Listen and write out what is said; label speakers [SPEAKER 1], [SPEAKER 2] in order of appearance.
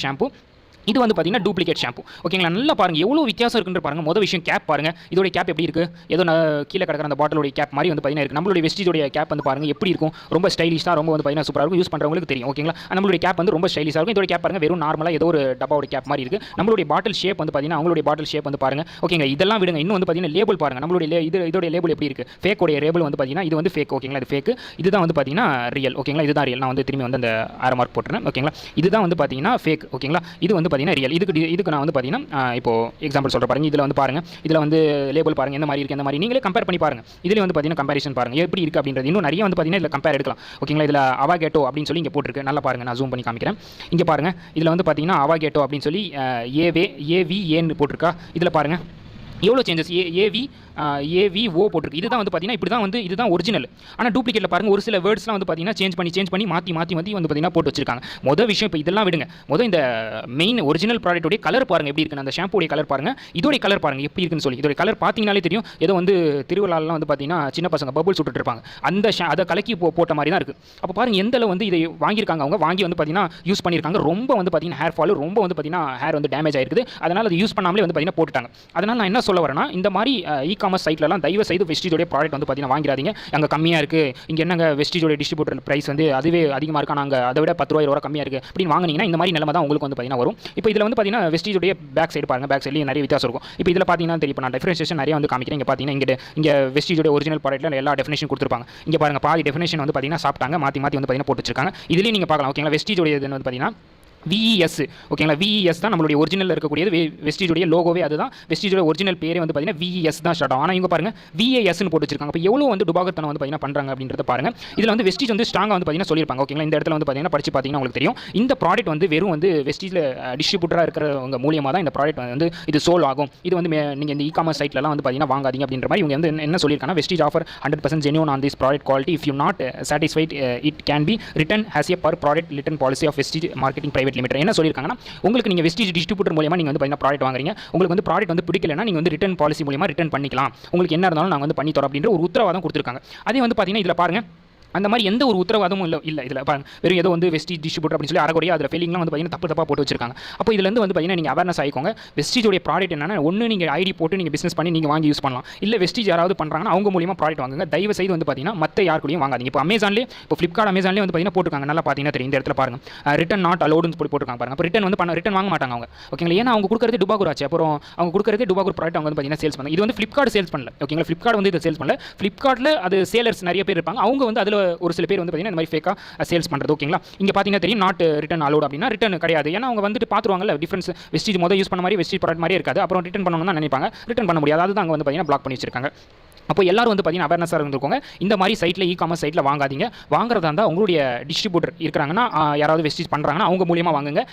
[SPEAKER 1] Shampoo. இது வந்து பார்த்தீங்கன்னா டூப்ளிகேட் ஷாம்பு. ஓகேங்களா, நல்லா பாருங்கள் எவ்வளோ வித்தியாசம் இருக்குன்னு பாருங்கள். மொதல் விஷயம் கேப் பாருங்கள். இதோட கேப் எப்படி இருக்குது, ஏதோ கீழே கிடக்கிற அந்த பாட்டிலோட கேப் மாதிரி வந்து பார்த்தீங்கன்னா இருக்குது. நம்மளுடைய வெஸ்டீஜோட கேப் வந்து பாருங்கள் எப்படி இருக்கும், ரொம்ப ஸ்டைலிஷாக, ரொம்ப வந்து பார்த்தீங்கன்னா சூப்பராக இருக்கும். யூஸ் பண்ணுறவங்களுக்கு தெரியும். ஓகேங்களா, நம்மளுடைய கேப் வந்து ரொம்ப ஸ்டைலிஷாக இருக்கும். இதோட கேப் பாருங்கள் வெறும் நார்மலாக ஏதோ ஒரு டப்பாவோட கேப் மாதிரி இருக்குது. நம்மளுடைய பாட்டில் ஷேப் வந்து பார்த்தீங்கன்னா அவங்களுடைய பாட்டில் ஷேப் வந்து பாருங்கள். ஓகேங்களா, இதெல்லாம் விடுங்க. இன்னும் வந்து பார்த்தீங்கன்னா லேபிள் பாருங்கள். நம்மளுடைய இதோட லேபிள் எப்படி இருக்குது, ஃபேக்கோடைய லேபிள் வந்து பார்த்தீங்கன்னா இது வந்து ஃபேக். ஓகேங்களா, இது ஃபேக். இதுதான் வந்து பார்த்தீங்கன்னா ரியல். ஓகேங்களா, இதுதான் ரியல். நான் வந்து திரும்பி வந்து அந்த ஆரோ மார்க் போட்டுறேன். ஓகேங்களா, இதுதான் வந்து பார்த்தீங்கன்னா ஃபேக். ஓகேங்களா, இது வந்து பார்த்தீங்கன்னா ரியல். இதுக்கு நான் வந்து பார்த்தீங்கன்னா இப்போ எக்ஸாம்பிள் சொல்கிற பாருங்கள். இதில் வந்து பாருங்கள், இதில் வந்து லேபிள் பாருங்கள் எந்த மாதிரி இருக்குது, எந்த மாதிரி நீங்களே கம்பேர் பண்ணி பாருங்கள். இதில் வந்து பார்த்தீங்கன்னா கம்பேரிசன் பாருங்கள் எப்படி இருக்குது அப்படின்றது. இன்னும் நிறைய வந்து பார்த்தீங்கன்னா இதில் கம்பேர் எடுக்கலாம். ஓகேங்களா, இதில் அவாகேட்டோ அப்படின்னு சொல்லி இங்கே போட்டிருக்கு. நல்லா பாருங்கள், நான் ஜூம் பண்ணி காமிக்கிறேன். இங்கே பாருங்கள், இதில் வந்து பார்த்தீங்கன்னா அவாகேட்டோ அப்படின்னு சொல்லி ஏவிஏன்னு போட்டிருக்கா. இதில் பாருங்கள் எவ்வளோ சேஞ்சஸ். ஏவிஓ போட்டிருக்கு. இதுதான் வந்து பார்த்தீங்கன்னா இப்படி தான் வந்து இதுதான் ஒரிஜினல். ஆனால் டூப்ளிகேட்டில் பாருங்கள் ஒரு சில வேர்ட்ஸ்லாம் வந்து பார்த்தீங்கன்னா சேஞ்ச் பண்ணி மாற்றி வந்து பார்த்தீங்கன்னா போட்டு வச்சிருக்காங்க. மொதல் விஷயம் இப்போ இதெல்லாம் விடுங்க. இந்த மெயின் ஒரிஜினல் ப்ராடக்ட்டோடைய கலர் பாருங்கள் எப்படி இருக்குது. அந்த ஷாம்புடைய கலர் பாருங்கள், இதோடைய கலர் பாருங்கள் எப்படி இருக்குன்னு சொல்லி. இதோடைய கலர் பார்த்தீங்கனாலே தெரியும். ஏதோ வந்து திருவிழாலாம் வந்து பார்த்தீங்கன்னா சின்ன பசங்க பபுள்ஸ் விட்டுட்டு இருப்பாங்க, அந்த அதை கலக்கி போட்ட மாதிரி தான் இருக்குது. அப்போ பாருங்கள் எந்த அளவு வந்து இதை வாங்கியிருக்காங்க. அவங்க வாங்கி வந்து பார்த்தீங்கன்னா யூஸ் பண்ணியிருக்காங்க. ரொம்ப வந்து பார்த்தீங்கன்னா ஹேர் ஃபால், ரொம்ப வந்து பார்த்தீங்கன்னா ஹேர் வந்து டேமேஜ் ஆயிருக்குது. அதனால் அது யூஸ் பண்ணாமலே வந்து பார்த்தீங்கன்னா போட்டுட்டாங்க. அதனால் நான் என்ன சொல்ல வரேன்னா, இந்த மாதிரி இ-காமர்ஸ் சைட்லலாம் தயவு செய்து வெஸ்டீஜோட ப்ராடக்ட் வந்து பார்த்தீங்கன்னா வாங்கிறாதீங்க. அங்கே கம்மியாக இருக்குது, இங்கே என்னங்க வெஸ்டீஜோட டிஸ்ட்ரிபியூட்டர் ப்ரைஸ் வந்து அதுவே அதிகமாக இருக்கா, நாங்கள் அதை விட 10 ரூபா கம்மியாக இருக்குது அப்படின்னு வாங்கினீங்கன்னா இந்த மாதிரி நிலைமை தான் உங்களுக்கு வந்து பார்த்தீங்கன்னா வரும். இப்போ இதில் வந்து பார்த்தீங்கன்னா வெஸ்டீஜோட பேக் சைடு பாருங்கள். பேக் சைட்லேயும் நிறைய வித்தியாசம் இருக்கும். இப்போ இதில் பார்த்தீங்கன்னா தெரியும். இப்போ நான் டிஃபரன்ஷியேஷன் நிறைய வந்து காமிக்கிறேன். இங்கே பார்த்தீங்கன்னா இங்கே வெஸ்டீஜோட ஒரிஜினல் ப்ராடக்ட்டில் எல்லா டெஃபினேஷன் கொடுத்துருப்பாங்க. இங்கே பாருங்கள் பாதி டெஃபினேஷன் வந்து பார்த்தீங்கன்னா சாப்பிட்டாங்க, மாற்றி வந்து பார்த்தீங்கன்னா போட்டு வச்சிருக்காங்க. இதுலேயும் நீங்கள் பார்க்கலாம். ஓகேங்களா, வெஸ்டீஜோட இது வந்து பார்த்தீங்கன்னா VES. ஓகேங்களா, VES தான் நம்மளுடைய ஒரிஜினல் இருக்கக்கூடியது. வெஸ்டீஜோடைய லோகோவே அதுதான். வெஸ்டீஜோட ஒரிஜினல் பேரே வந்து பார்த்தீங்கன்னா VES தான் ஸ்டார்ட் ஆகும். ஆனால் இவங்க பாருங்கள் VASன்னு போட்டு வச்சிருக்காங்க. இப்போ எவ்வளோ வந்து டுபாகத்தனம் வந்து பார்த்தீங்கன்னா பண்ணுறாங்க அப்படின்றத பாருங்கள். இதில் வந்து வெஸ்டீஜ் வந்து ஸ்ட்ராங்காக வந்து பார்த்தீங்கன்னா சொல்லியிருப்பாங்க. ஓகேங்களா, இந்த இடத்துல வந்து பார்த்தீங்கன்னா படிச்சு பார்த்தீங்கன்னா உங்களுக்கு தெரியும். இந்த ப்ராடக்ட் வந்து வெறும் வந்து வெஸ்டீஜில் டிஸ்ட்ரிபியூட்டராக இருக்கிறவங்க மூலியமாக தான் இந்த ப்ராடக்ட் வந்து இது சோல் ஆகும். இது வந்து நீங்கள் இந்த இ-காமர்ஸ் சைட்லலாம் வந்து பார்த்தீங்கன்னா வாங்காதீங்க அப்படின்ற மாதிரி இவங்க வந்து என்ன சொல்லியிருக்காங்க, Vestige offer 100% genuine on this product quality. If you not satisfied it can be return has a per product return policy of Vestige marketing private limited. என்ன சொல்லியிருக்காங்க, உங்களுக்கு நீங்கள் வெஸ்டீஜ் டிஸ்ட்ரிபியூட்டர் மூலமா நீங்கள் வந்து பார்த்தீங்கன்னா ப்ராடக்ட் வாங்குறீங்க, உங்களுக்கு வந்து ப்ராடக்ட் வந்து பிடிக்கலன்னா நீங்கள் வந்து ரிட்டர்ன் பாலிசி மூலமா ரிட்டர்ன் பண்ணிக்கலாம், உங்களுக்கு என்ன இருந்தாலும் நாங்கள் வந்து பண்ணி தரோம் அப்படின்ற ஒரு உத்தரவாதம் கொடுத்துருக்காங்க. அதே வந்து பார்த்தீங்கன்னா இதில் பாருங்கள் அந்த மாதிரி எந்த ஒரு உத்தரவாதமும் இல்லை இதில் பாருங்க. வெறும் ஏதோ வந்து வெஸ்டீஜ் டிஸ்ட்ரிபியூட்டர் அப்படின்னு சொல்லி அறகுறையாக அதில் ஃபீலிங்லாம் வந்து பார்த்தீங்கன்னா தப்பாக போட்டு வச்சிருக்காங்க. அப்போ இதுலேருந்து வந்து பார்த்தீங்கன்னா நீங்கள் அவேர்னஸ் ஆகிக்கோங்க. வெஸ்டீஜோடைய ப்ராடக்ட் என்னன்னா, ஒன்று நீங்கள் ஐடி போட்டு நீங்கள் பிஸ்னஸ் பண்ணி நீங்கள் வாங்கி யூஸ் பண்ணலாம். இல்லை வெஸ்டீஜ் யாராவது பண்ணுறாங்கன்னா அவங்க மூலியமாக ப்ராடக்ட் வாங்குங்க. தயவு செய்து வந்து பார்த்தீங்கன்னா மற்ற யாருக்கூடையும் வாங்காதீங்க. இப்போ அமேசான்லேயே இப்போ ஃப்ளிப்கார்ட் அமேசான்லேயே வந்து பார்த்தீங்கன்னா போட்டுருக்காங்க. நல்லா பார்த்தீங்கன்னா தெரியும். இந்த இடத்துல பாருங்கள் ரிட்டன் நாட் அலோடுன்னு போட்டுருக்காங்க பாருங்க. அப்போ ரிட்டன் வாங்க மாட்டாங்க அவங்க. ஓகேங்களா, ஏன்னா அவங்க கொடுக்குறது டுபாகூர் ஆச்சு. அப்புறம் அவங்க கொடுக்குறது டுபாகூர் ப்ராடக்ட் அவங்க வந்து பார்த்தீங்கன்னா சேல்ஸ் பண்ணாங்க. இது வந்து ஃப்ளிப்கார்ட் சேல்ஸ் பண்ணல. ஓகேங்களா, ஃப்ளிப்கார்ட் வந்து இதை சேல்ஸ் பண்ணல. ஃப்ளிப்கார்ட்டில் அது சேலர்ஸ் நிறைய பேர் இருப்பாங்க. அவங்க வந்து அதில் ஒரு சில பேர் வந்து இந்த மாதிரி ஃபேக்காக சேல்ஸ் பண்ணுறது. ஓகேங்களா, இங்கே பார்த்தீங்கன்னா தெரியும் நாட் ரிட்டன் அலோட் அப்படின்னா ரிட்டன் கிடையாது. ஏன்னா அவங்க வந்துட்டு பார்த்துருவாங்கல்ல டிஃபரன்ஸ். வெஸ்டீஜ் மொதல் யூஸ் பண்ண மாதிரி வெஸ்டீஜ் ப்ராடக்ட் மாதிரியே இருக்காது. அப்புறம் ரிட்டன் பண்ணணும்னு தான் நினைப்பாங்க, ரிட்டன் பண்ண முடியாது. அதுதான் அங்கே வந்து பார்த்தீங்கன்னா பிளாக் பண்ணி வச்சிருக்காங்க. அப்போ எல்லாரும் வந்து பார்த்தீங்கன்னா அவேர்னஸாக இருந்துருக்கோங்க. இந்த மாதிரி சைட்டில் இ-காமர்ஸ் சைட்டில் வாங்காதீங்க. வாங்குறதா இருந்தால் உங்களுடைய டிஸ்ட்ரிபியூட்டர் இருக்கிறாங்கன்னா யாராவது வெஸ்டீஜ் பண்ணுறாங்கன்னா அவங்க மூலியமாக வாங்குங்க.